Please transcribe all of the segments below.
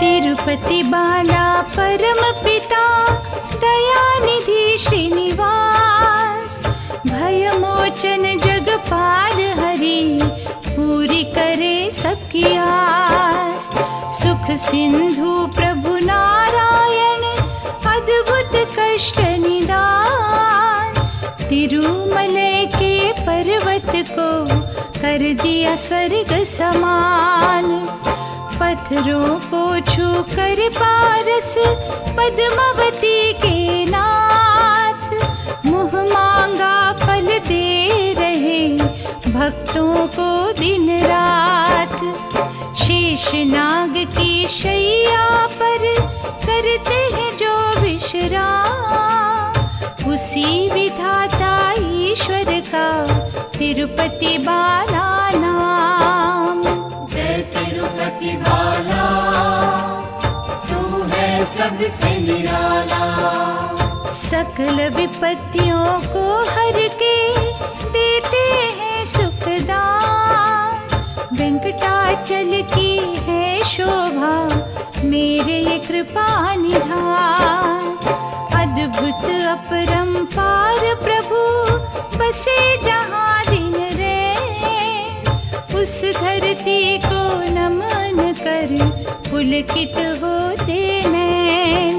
तिरुपति बाला परम पिता दयानिधि श्रीनिवास, भयमोचन जगपाल हरि पूरी करे सबकी आस। सुख सिंधु प्रभु नारायण अद्भुत कष्ट निदान, तिरुमलय के पर्वत को कर दिया स्वर्ग समान। पत्थरों को छू कर पारस पद्मावती के नाथ, मुँह मांगा फल दे रहे भक्तों को दिन रात। शेषनाग की शैया पर करते हैं जो विश्राम, उसी विधाता ईश्वर का तिरुपति बाला नाम। जय तिरुपति बाला, तू है सबसे निराला। सकल विपत्तियों को हर के देते हैं सुखदान, वेंकटाचल की है शोभा मेरे ये कृपा निधान। अद्भुत अपरंपार प्रभु बसे जहाँ दिन रे, उस धरती को नमन कर पुलकित होते नैन।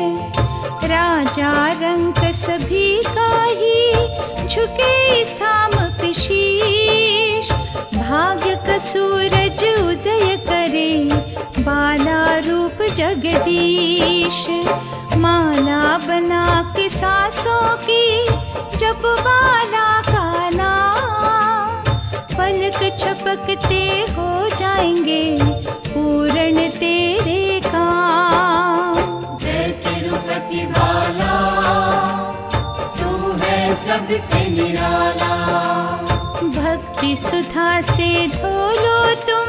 राजा रंक सभी का ही झुके स्थाम पे शीश, भाग्य का सूरज उदय करे बाला रूप जगदीश। माला बना के सांसों की जब बाला का नाम, पलक छपकते हो जाएंगे पूर्ण तेरे काम। जय तिरुपति बाला, तू है सबसे निराला। भक्ति सुधा से धो लो तुम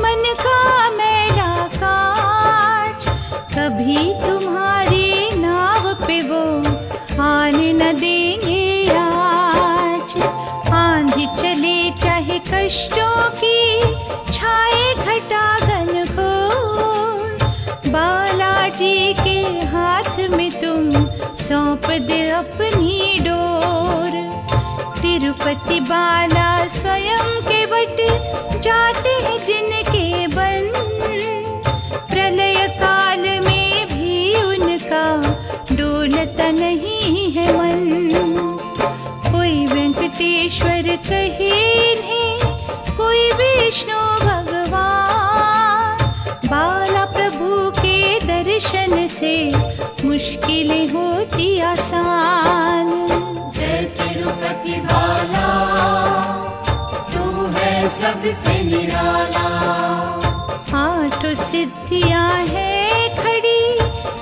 मन का मैला काज, कभी तुम्हारी नाव पे वो आने न देंगे आज। आंधी चले चाहे कष्टों की छाए घटा घनघोर, बालाजी के हाथ में तुम सौंप दे अपनी डोर। तिरुपति बाला स्वयं के वट जाते हैं जिनके बन, प्रलय काल में भी उनका डोलता नहीं है मन। कोई वेंकटेश्वर कहे इन्हें, कोई विष्णु भगवान, बाला प्रभु के दर्शन से मुश्किलें होती आसान। जय तिरुपति बाला, तू है सबसे निराला। आठों सिद्धियां है खड़ी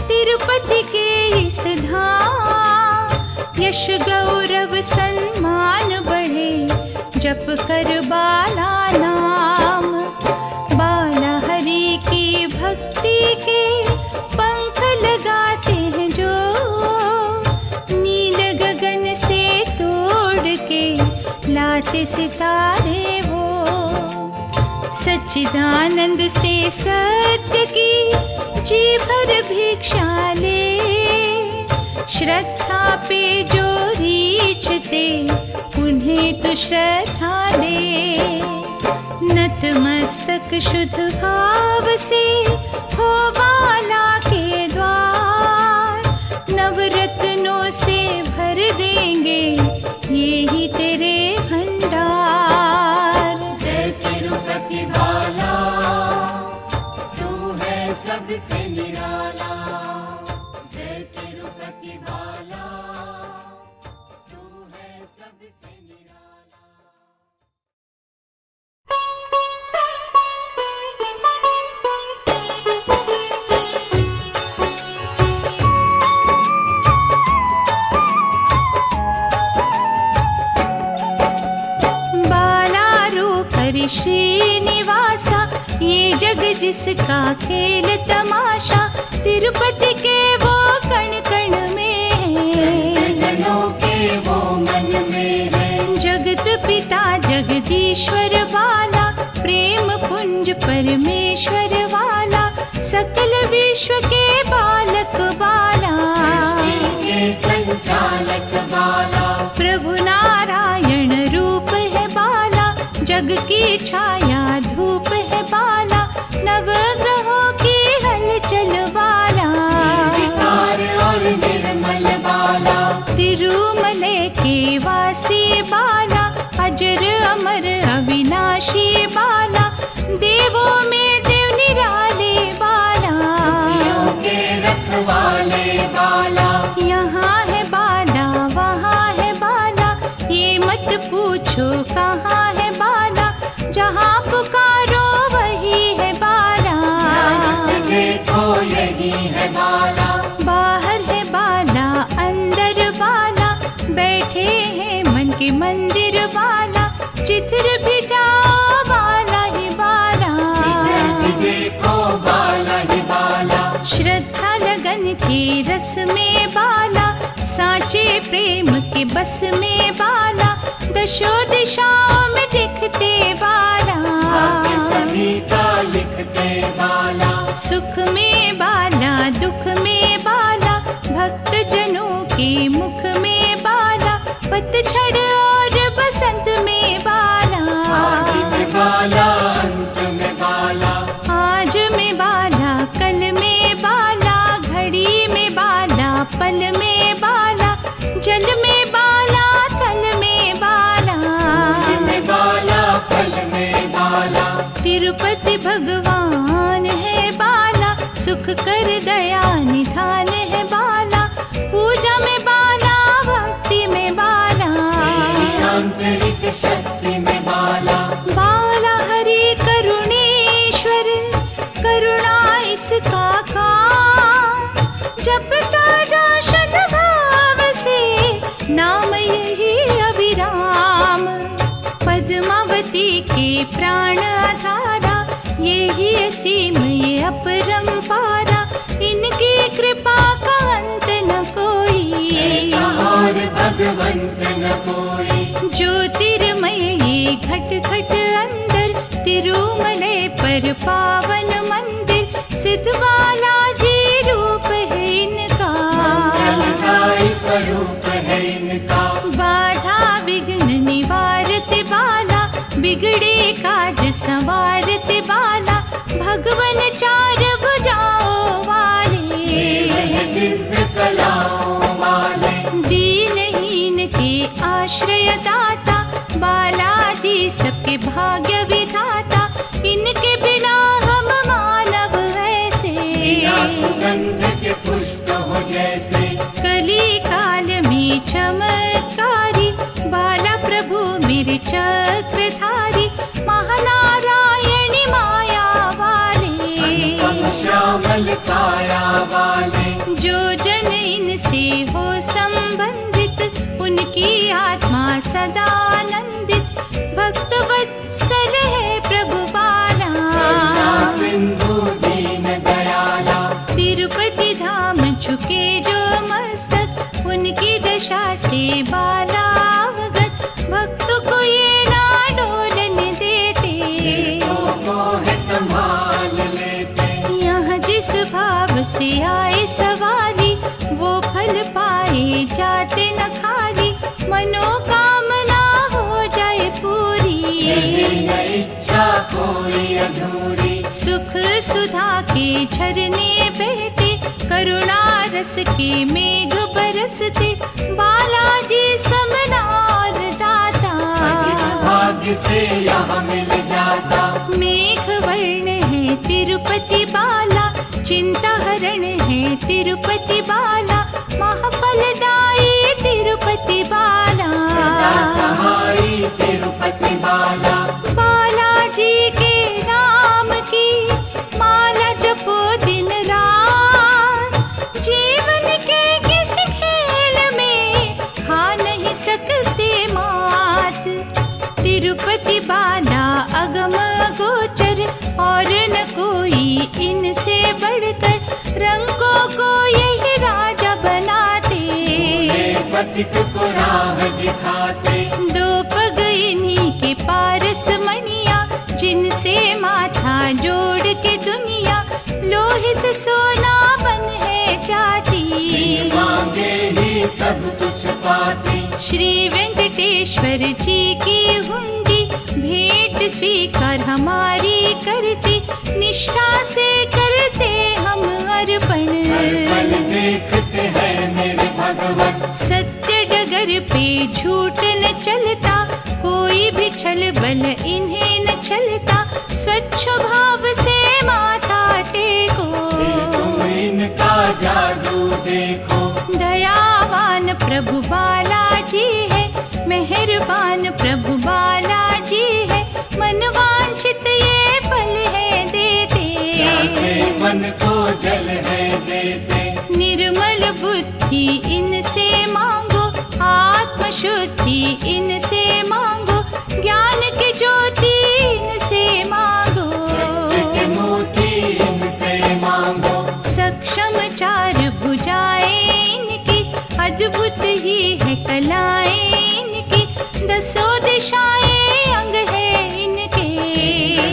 तिरुपति के इस धाम, यश गौरव सम्मान बढ़े जप कर बाला नाम। बाला हरि की भक्ति के पंख लगाते हैं जो, नील गगन से तोड़ के लाते सितारे वो। सच्चिदानंद से सत्य की जी भर भिक्षा ले, श्रद्धा पे जो रीछते उन्हें तो श्रद्धा दे। नतमस्तक शुद्ध भाव से हो बाला के द्वार, नवरत्नों से भर देंगे यही तेरे भंडार। जय तिरुपति बाला, तू है सबसे निराला। जय तिरुपति बाला, तू है सबसे निराला। श्रीनिवासा ये जग जिसका खेल तमाशा, तिरुपति के वो कण कण में है, जनों के वो मन में है। जगत पिता जगदीश्वर वाला, प्रेम पुंज परमेश्वर वाला, सकल विश्व के बालक बाला, सृष्टि के संचालक बाला, प्रभु नारायण रूप है बाला, जग की छाया धूप है बाला, नवग्रहों की हलचल बाला, निर्विकार और निर्मल बाला, तिरुमले के वासी बाला, अजर अमर अविनाशी बाला, देवों में देव निराले बाला, दुखियों के रखवाले बाला, यहाँ है बाला वहाँ है बाला, ये मत पूछो कहाँ है बाला, जहाँ पुकारो वही है बाला, ध्यान से देखो यही है बाला, बाहर है बाला अंदर बाला, बैठे हैं मन के मंदिर बाला, जिधर भी जाओ बाला ही बाला, जिधर भी देखो बाला ही बाला, श्रद्धा लगन के रस में बाला, साचे प्रेम के बस में बाला, दशों दिशाओं में दिखते बाला, भाग्य सभी का लिखते बाला, सुख में बाला दुख में बाला, भक्त जनों के मुख में बाला, पतझड़ और बसंत में बाला, आदि में बाला अंत में बाला, आज में बाला कल में बाला, घड़ी में बाला पल में बाला, जल में बाला थल में बाला, फूल में बाला फल में बाला, तिरुपति भगवान है बाला, सुख कर दया निधान है बाला, पूजा में बाला भक्ति में बाला, तेरी आंतरिक शक्ति में बाला, बाला हरि करुणेश्वर, करुणा इसका काम, जपता जा शुद्ध भाव से, नाम यही अभिराम, पद्मावती के प्राण धारा, यही असीम ये अपरंपारा, इनकी कृपा का अंत न कोई, ऐसा और भगवंत न कोई, ज्योतिर्मय ये घट घट अंदर, तिरुमले पर पावन मंदिर, सिद्ध बालाजी रूप है इनका, मंगलदायी स्वरूप है इनका, बाधा विघ्न निवारत बाला, बिगड़े काज संवारत बाला, भगवन चार भुजाओं वाले, वह दिव्य कलाओं वाले, दीनहीन के आश्रय दाता, बालाजी सबके भाग्य विधाता, इनके बिना हम मानव ऐसे, बिना सुगंध के पुष्प हो जैसे, कली काल में चमत्कारी, बाला प्रभु मेरे चक्रधारी, महानारायणी माया वाले, अनुपम श्यामल काया वाले, जो जन इनसे हो संबंधित, उनकी आत्मा सदा आनंदित, भक्त वत्सल है प्रभु बाला, करुणा सिंधु दीन दयाला, तिरुपति धाम झुके जो मस्तक, उनकी दशा से बाला अवगत, भक्त को ये ना डोलने देते, को है संभाल लेते, यहाँ जिस भाव से आए सवाली, वो फल पाए जाते न खाली, मनोकामना हो जाए पूरी, यही न इच्छा कोई अधूरी, सुख सुधा के झरने बहते, करुणा रस के मेघ बरसते, बालाजी समनार जाता, अधिक भाग्य से यहाँ मिल जाता, मेघ वर्ण है तिरुपति बाला, चिंता हरण है तिरुपति बाला, महाफलदायी तिरुपति बाला, सदा सहाई तिरुपति बाला, बालाजी के नाम की माला जपो दिन रात, जीवन के किसी खेल में खा नहीं सकते मात, तिरुपति बाला अगम गोचर, और न कोई इनसे बढ़कर, रंगों को यही राजा बनाते, पथिक को राह दिखाते, दो पग इन्हीं के पारस मणिया, जिनसे माथा जोड़ के दुनिया लोहे से सोना बन है जाती, मांगे ही सब कुछ पाती। श्री वेंकटेश्वर जी की हुंडी भेंट स्वीकार हमारी करती, निष्ठा से करते हम अर्पण। अर्पण देखते हैं मेरे भगवान, सत्य डगर पे झूठ न चलता, कोई भी छल बल इन्हें न चलता, स्वच्छ भाव से माथा टेको। तुम इनका जादू देखो, दयावान प्रभु बालाजी है, मेहरबान प्रभु बालाजी है, मनवांछित ये फल है देते, प्यासे मन को जल है देते। निर्मल बुद्धि इनसे मांगो, आत्म शुद्धि इनसे मांगो, ज्ञान की ज्योति इनसे मांगो, सत्य के मोती इनसे मांगो। सक्षम चार भुजाएं इनकी, अद्भुत ही है कलाएं इनकी, दसों दिशाएं अंग है इनके,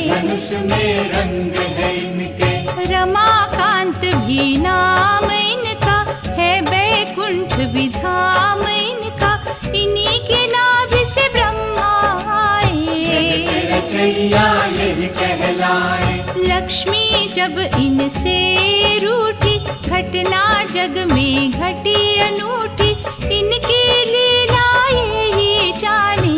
धनुष में रंग है इनके। रमाकांत भी नाम इनका है, बैकुंठ भी धाम इनका, इन्हीं के नाभि से ब्रह्मा आए, रचैया यही कहलाए। लक्ष्मी जब इनसे रूठी, घटना जग में घटी अनूठी, इनकी लीला यही जाने,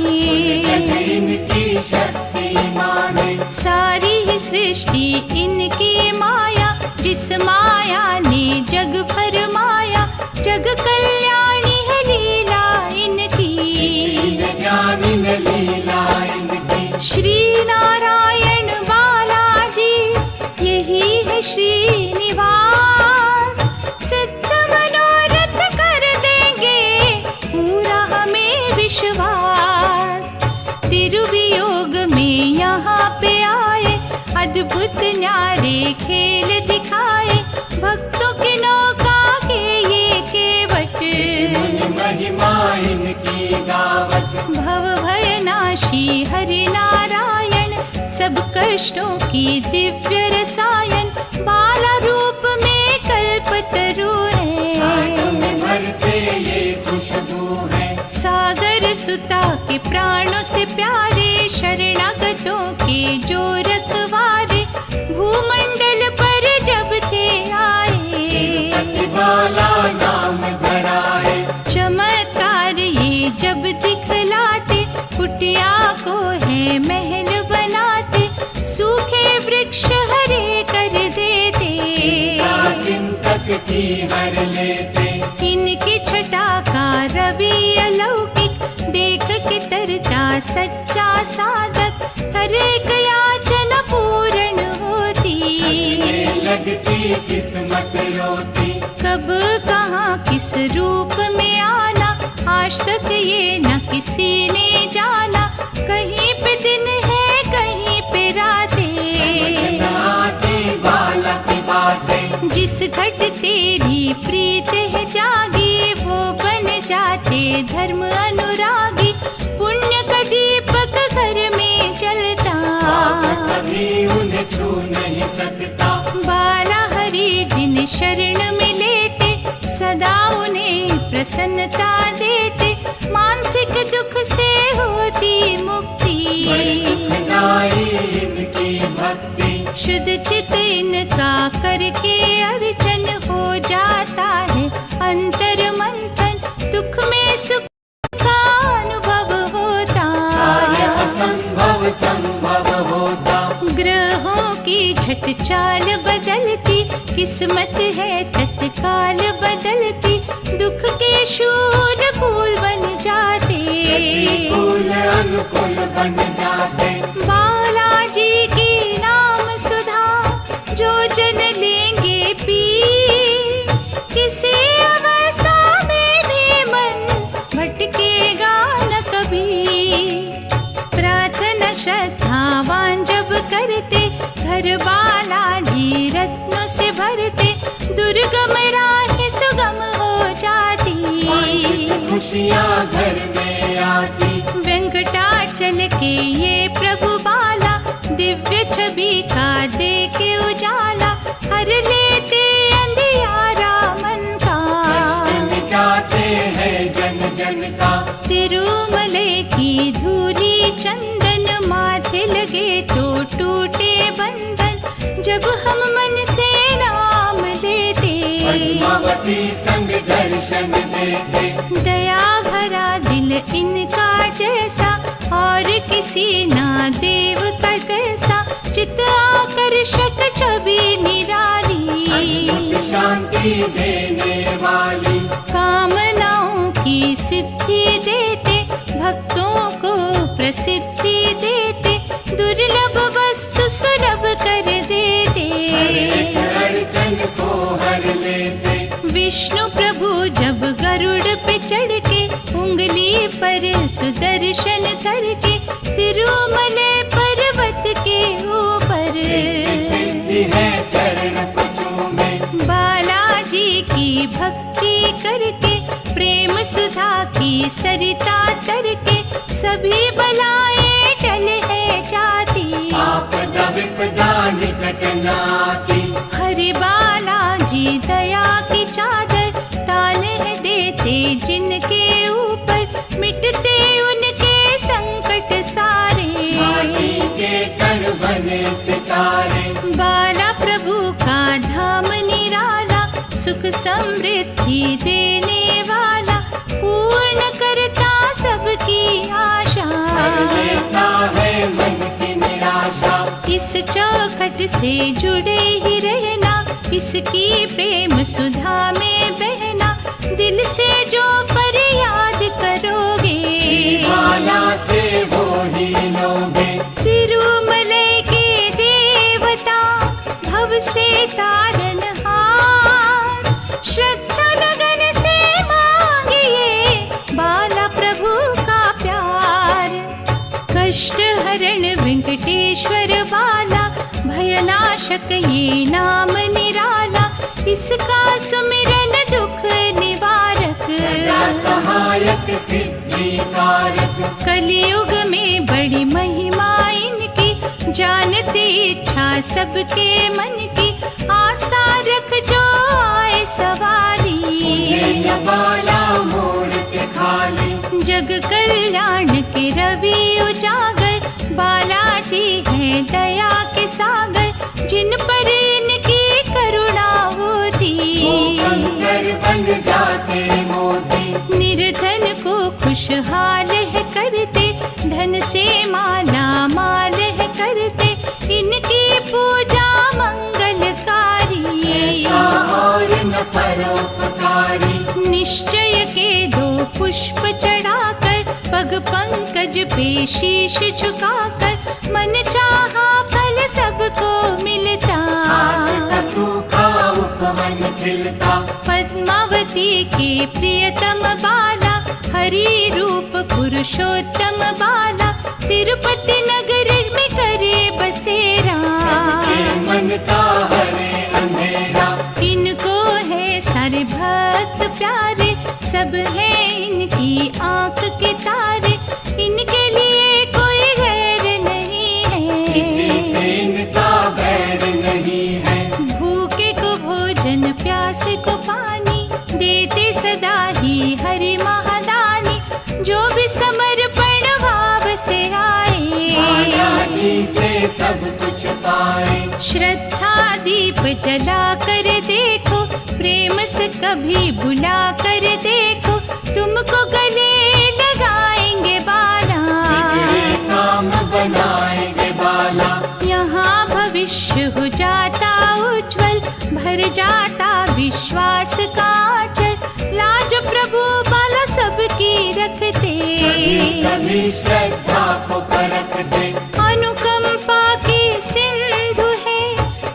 जग इनकी शक्ति माने। सारी ही सृष्टि इनकी माया, जिस माया ने जग फरमाया, जग कल्याणी है लीला इनकी, किसी न जानी न लीला इनकी। श्री नारायण बालाजी यही है श्रीनिवास, सिद्ध मनोरथ कर देंगे पूरा हमें विश्वास। तिरुवियोग में यहाँ पे आए, अद्भुत न्यारे खेल दिखाए, भक्तों के नौका के ये केवट, महिमा इनकी गावत। भव भयनाशी हरि नारायण, सब कष्टों की दिव्य रसायन, बाला रूप में कल्पतरु है, में भरते ये खुशबू है। सागर सुता के प्राणों से प्यारे, शरणागतों के जो रखवारे, भूमंडल पर जब थे आए, बाला नाम धराए। चमत्कार ये जब दिखलाते, कुटिया को है महल बनाते, सूखे वृक्ष हरे कर देते, चिंतक की हर लेते। इनकी छटा का रवि अलौकिक, देख के तरता सच्चा साधक, हर एक याचना पूर्ण होती, लगती किस्मत रोती। कब कहाँ किस रूप में आना, आज तक ये न किसी ने जाना, कहीं पे दिन है कहीं पे रातें, आते बाला की बातें। जिस घट तेरी प्रीत है जागी, वो बन जाते धर्म अनुरागी, पुण्य का दीपक घर में जलता, कभी उन्हें छू नहीं सकता। बाला हरि जिन शरण में लेते, सदा उन्हें प्रसन्नता देते, मानसिक दुख से होती मुक्ति, बड़ी सुखदाई इनकी भक्ति। शुद्ध चित इनका करके अर्चन, हो जाता है अंतर मंथन, दुख में सुख का अनुभव होता, असंभव संभव होता। ग्रहों की झट चाल बदलती, किस्मत है तत्काल बदलती, दुख के शूल फूल बन जाते, प्रतिकूल अनुकूल बन जाते। बालाजी की नाम सुधा जो जन लेंगे पी, किसी अवस्था में भी मन भटकेगा न कभी, प्रार्थना श्रद्धावान जब करते, घर बालाजी रत्नों से भरते, दुर्गम राह सुगम हो जाती, खुशियाँ घर में आती। वेंकटाचल के ये प्रभु बाला, दिव्य छवि का दे के उजाला, हर लेते अंधियारा मन का। कष्ट मिटाते हैं जन जन का, तिरुमले की धूली चंदन, माथे लगे तो टूटे बंधन, जब हम मन से नाम लेते। पद्मावती संग दर्शन देते, दया भरा दिल इनका जैसा, और किसी ना देव का कैसा, चित्त आकर्षक छवि निराली, अद्भुत शांति देने वाली। कामनाओं की सिद्धि देते, भक्तों को प्रसिद्धि देते, दुर्लभ वस्तु सुलभ कर देते। हर एक अड़चन को हर लेते, विष्णु प्रभु जब गरुड़ पे चढ़ के, उंगली पर सुदर्शन धर के, तिरुमले पर्वत के ऊपर सिद्धि है चरण कुचों में। बालाजी की भक्ति करके, प्रेम सुधा की सरिता तर के, सभी बलाएं टल है जाती, आपदा विपदा निकट न आती। हरि बालाजी दया की चादर तान देते जिनके ऊपर, मिटते उनके संकट सारे। माटी के कण बने सितारे, बाला प्रभु का धाम निराला, सुख समृद्धि देने वाला, पूर्ण करता सबकी आशा। कर देता है मन की निराशा। इस चौखट से जुड़े ही रहना, इसकी प्रेम सुधा में बहना, दिल से जो फरियाद करोगे, माला से वो ही लोगे। तिरुमले के देवता भव से तारनहार, श्रद्धा लगन से मांगिए बाला प्रभु का प्यार। कष्ट हरण वेंकटेश्वर बाला, भयनाशक ये नाम निराला, इसका सुमिरन दुख निवारक, सदा सहायक सिद्धि कारक। कलियुग में बड़ी महिमा इनकी, जानते इच्छा सबके मन की, आस्था रख जो आए सवारी, ये बाला मोड़ के खाली। जग कल्याण के रवि उजागर, बालाजी हैं दया के सागर, जिन पर इनकी करुणा होती, वो कंकर बन जाते मोती। निर्धन को खुशहाल है करते, धन से माला माल है करते, इनकी पूजा मंगलकारी। ऐसा और न परोपकारी, निश्चय के दो पुष्प चढ़ाकर, पग पंकज पे शीश झुकाकर, मन चाहा फल सबको मिलता। आस का सूखा उपवन खिलता, पद्मावती के प्रियतम बाला, हरि रूप पुरुषोत्तम बाला, तिरुपति नगर में करे बसेरा। सबके मन का हरे अंधेरा, इनको है सारे भक्त प्यारे, सब है इनकी आंख के तारे, इनके लिए कोई गैर नहीं किसी से है। इनका बैर नहीं है। भूखे को भोजन, प्यासे को पानी, देते सदा ही हरि महादानी, जो भी समर्पण भाव से माया आए, जी से सब कुछ पाए। श्रद्धा दीप जला कर देखो, प्रेम से कभी बुला कर देखो, तुमको गले लगाएंगे बाला, बिगड़े काम बनाएंगे बाला। यहाँ भविष्य हो जाता उज्जवल, भर जाता विश्वास का आंचल, लाज प्रभु बाला सबकी रखते, कभी श्रद्धा को परखते। अनुकंपा की सिंधु है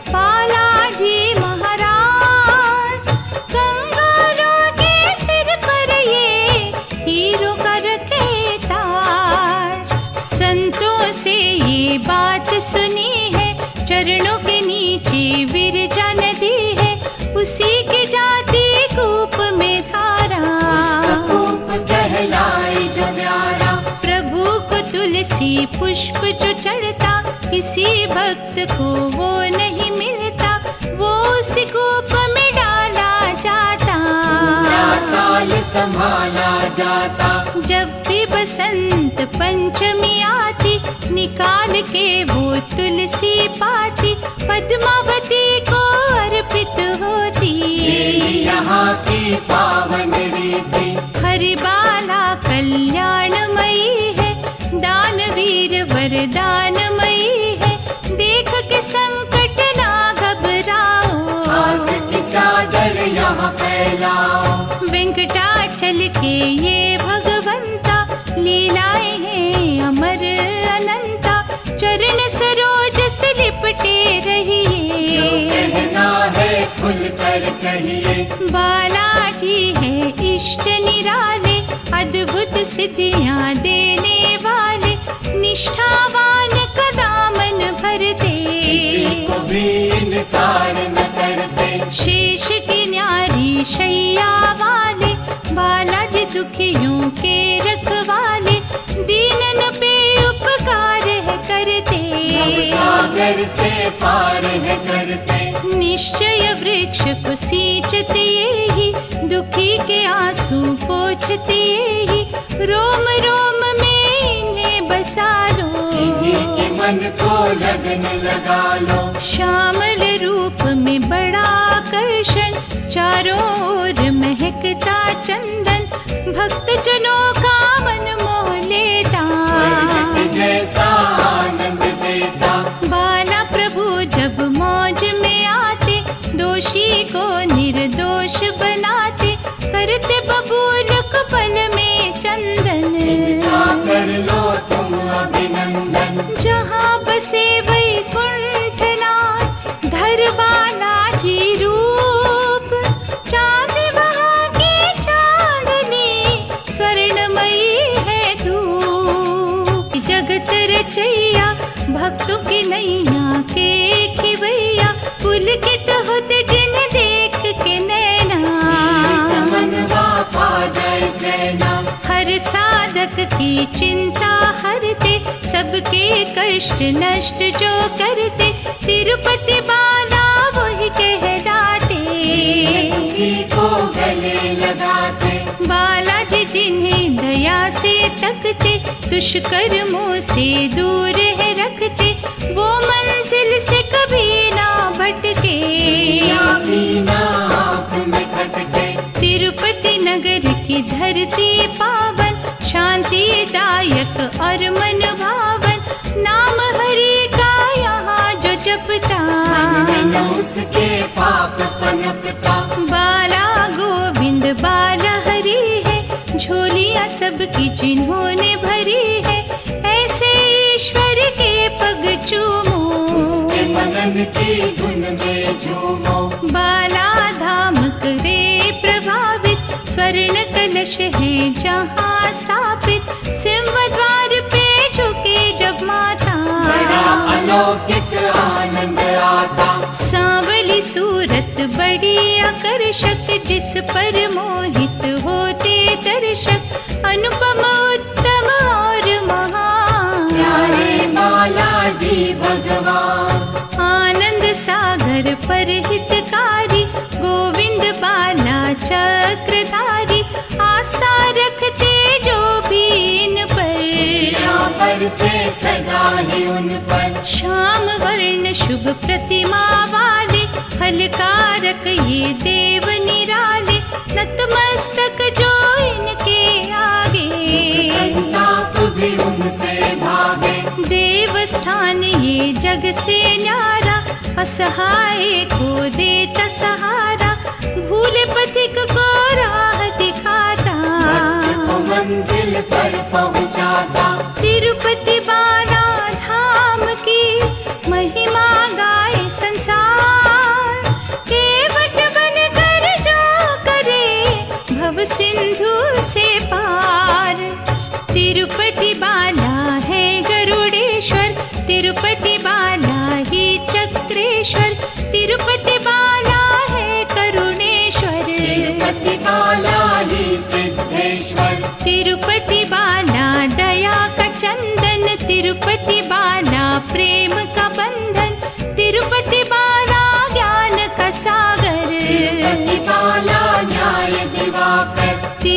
बालाजी महाराज, कंगालों के सिर पर ये हीरो का रखे ताज। संतों से ये बात सुनी है, चरणों के नीचे विरजा नदी है, उसी की जाति कूप में धारा, कूप कहलाए जो न्यारा। प्रभु को तुलसी पुष्प जो चढ़ता, किसी भक्त को वो नहीं मिलता, वो उस कूप में डाला जाता। पूरा साल संभाला जाता। जब भी बसंत पंचमी आती, निकाल के वो तुलसी पाती, पद्मावती को अर्पित होती। यही यहाँ की पावन रीति। हरिबाला कल्याणमयी है, दानवीर वरदानमयी है, देख के संकट ना घबराओ। आस की चादर यहाँ फैलाओ। वेंकटाचल के ये भगवंता, लीलाएं हैं अमर अनंता, चरण सरोज से लिपटे रहिए। जो कहना है खुल कर कहिए। बालाजी है इष्ट निराले, अद्भुत सिद्धियां देने वाले, निष्ठावान का दामन भरते, किसी को भी इनकार न करते। शेष की न्यारी शैया वाले, बालाजी दुखियों के रखवाले, दीनन पे उपकार है करते। सागर से पार है करते। निश्चय वृक्ष को सींचते यही, दुखी के आंसू पोंछते यही, रोम रोम में इन्हें बसा लो। इन्हीं के मन को लगन लगा लो। श्यामल रूप में बड़ा आकर्षण, चारों ओर महकता चंदन, भक्त जनों का मन मोह लेता। स्वर्ग के जैसा आनंद देता। बाला प्रभु जब मौज में आते, दोषी को निर्दोष बनाते, करते बबूल कपल में चंदन। इनका कर लो तुम अभिनंदन। जहाँ बसे वैकुंठनाथ, धर बालाजी रूप, चांद वहाँ की चांदनी, स्वर्णमयी है धूप। जगत रचैया, भक्तों की नैया के खिवैया, पुलकित होते जिन देख के नैना। मनवा पा जाए चैना। हर साधक की चिंता हरते, सबके कष्ट नष्ट जो करते, तिरुपति बाला वही कहलाते। दुखी को गले लगाते। बालाजी जिन्हें दया से तकते, दुष्कर्मों से दूर है रखते, वो मंजिल से कभी ना भटके। ना आँख में खटके। तिरुपति नगर की धरती पावन, शांति दायक और मन भावन, नाम हरि का यहाँ जो जपता, मन में उसके पाप पनपता। बाला गोविंद बाला हरि है, झोलियाँ सबकी जिन्होंने भरी है, ऐसे ईश्वर के पग चूमो। उसके मदन की धुन में झूमो। बाला धाम करे प्रभावित, स्वर्ण कलश है जहाँ स्थापित, सिंहद्वार पे झुके जब माता, बड़ा अलौकिक आनंद आता। सांवली सूरत बड़ी आकर्षक, जिस पर मोहित होते दर्शक, अनुपम उत्तम और महान। प्यारे बालाजी भगवान। आनंद सागर पर हितकारी, गोविंद बाला चक्रधारी, आस्था रखते जो भी इन पर से सदा ही उन पर। श्याम वर्ण शुभ प्रतिमा वाले, फलकारक ये देव निराले, नतमस्तक जो इनके आगे, संताप भी उनसे भागे। देवस्थान ये जग से न्यारा, असहाय को देता सहारा, भूले पथिक को राह दिखाता, भक्त को मंजिल पर पहुंचाता। तिरुपति बाला धाम की महिमा गाए संसार, केवट बनकर जो करे भव सिंधु से पार। तिरुपति बाला है गरुड़ेश्वर, तिरुपति बाला ही चक्रेश्वर, तिरुपति बाला है करुणेश्वर, तिरुपति बाला ही सिद्धेश्वर। तिरुपति बाला दया का चंदन, तिरुपति बाला प्रेम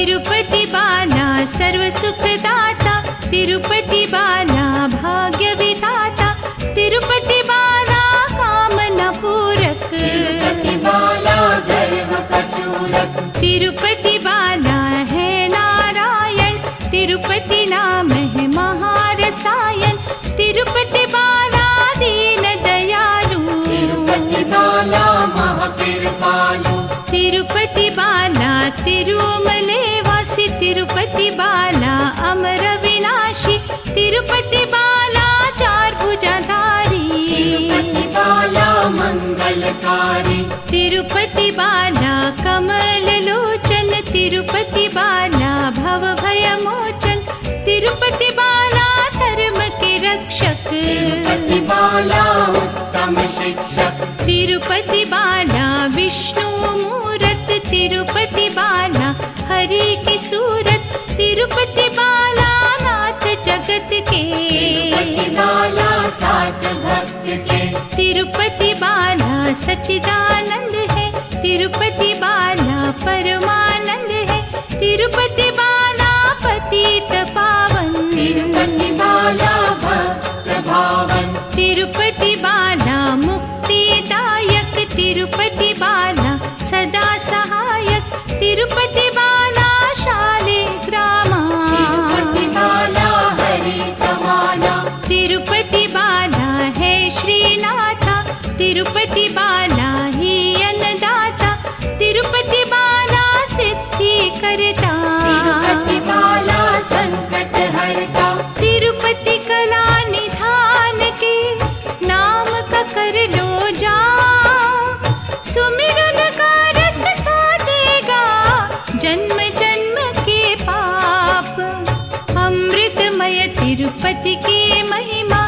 तिरुपति बाला सर्व सुखदाता, तिरुपति बाला भाग्य विधाता, तिरुपति बाला कामना पूरक, तिरुपति बाला गर्व का चूरक, तिरुपति बाला है नारायण, तिरुपति नाम है महारसायन, तिरुपति बाला दीन दयालु, तिरुपति बाला महाकृपालु, तिरुपति बाला तिरुमले वासी, तिरुपति बाला अमर विनाशी, तिरुपति बाला चार भुजाधारी, तिरुपति बाला मंगलकारी, तिरुपति बाला कमल लोचन, तिरुपति बाला भव भय मोचन, तिरुपति बाला धर्म के रक्षक, तिरुपति बाला उत्तम शिक्षक, तिरुपति बाला विष्णु मूरत, तिरुपति बाला हरि की सूरत, तिरुपति बाला नाथ जगत के, तिरुपति बाला सात भक्त के, तिरुपति बाला सच्चिदानंद है, तिरुपति बाला परमानंद है, तिरुपति बाला पतित पावन, तिरुपति बाला भक्त भावन, तिरुपति बाला मुक्तिदायक, तिरुपति बाला सदा सहायक, तिरुपति बाला शाले ग्रामा, तिरुपति बाला हरि समाना, तिरुपति बाला है श्रीनाथा, तिरुपति बाला ही अन्नदाता, तिरुपति बाला सिद्धि करता, तिरुपति बाला संकट हरता, तिरुपति कला निधान के नाम का कर लो जाप, सुमिरन का रस था देगा जन्म जन्म के पाप, अमृतमय तिरुपति की महिमा,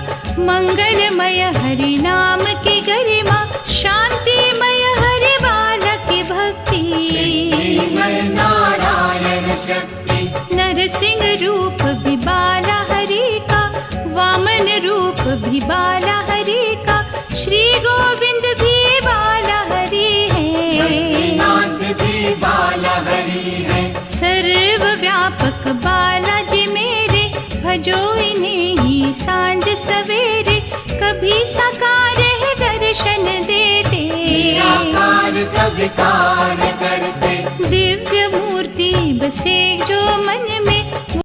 मंगलमय हरि नाम की गरिमा, शांतिमय हरि बाला की भक्ति, सिद्धिमय नारायण शक्ति, नरसिंह रूप भी बाला हरि का, वामन रूप भी बाला हरि का, श्री गोविंद भी बाला हरि है, नाथ भी बाला हरि है, सर्वव्यापक बालाजी मेरे, भजो इन्हें ही सांझ सवेरे, कभी साकार है दर्शन देते, निराकार कभी कार करते, दिव्य मूर्ति बसे जो मन में,